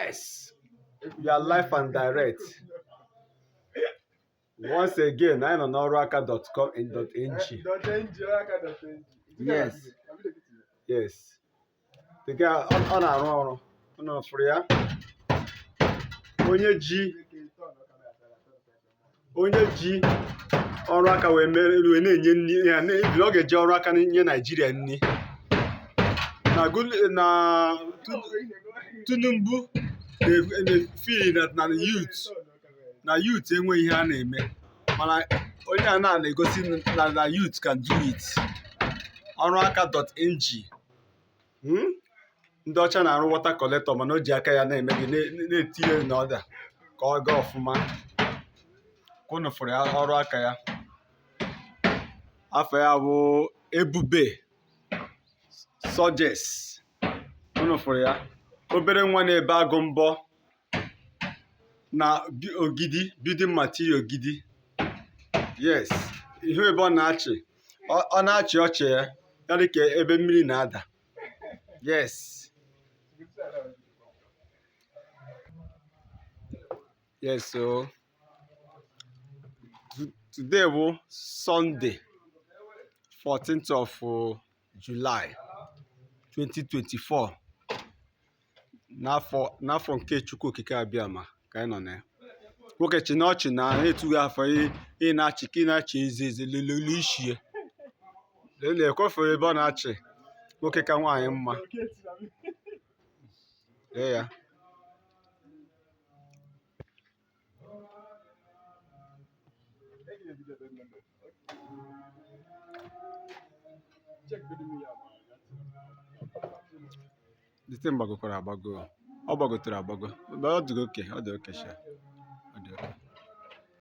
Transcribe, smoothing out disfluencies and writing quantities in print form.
Yes, we are live and direct. Once again, I'm on Oruaka.ng. Yes, yes. The guy on arụ ọrụ fụrụ ya. Onye ji ọrụ aka wee na-enye nri ya, ọ ga-eji ọrụ aka nye Naijiria nri. Na Tinubu na-efili na youth enweghị ihe a na-eme, mana onye a na-egosi na youth can do it. Oruaka.ng. Ndị ọcha na-arụ wọta kọlektọ, mana o ji aka ya na-eme gị na-etinye n'ọda ka ọ gaa ọfụma. Unu fụrụ ya ọrụ aka ya. Afọ ya bụ Ebube Sojes. Unu fụrụ ya. Obere nwa na-ebe agụ mbọ na ogidi, building material ogidi. Yes, ihe ebe ọ na-achị. Ọ na-achị ọchị ya, ya dị ka ebe mmiri na-ada. Yes. Yes, so today was Sunday, 14th of July, 2024. N'afọ nke Chukwu okike abịama ka anyị nọ na ya. Nwoke chi na ọchị na-etughi afọ ị na-achị ka ị na-achị eze lele isi ya. Lelee ekwefere ebe ọ na-achị. Nwoke ka nwaanyị mma. Lee ya. Dite mgbagokwara agbago. Ọ gbagotere agbago. Ọ dị oke sha.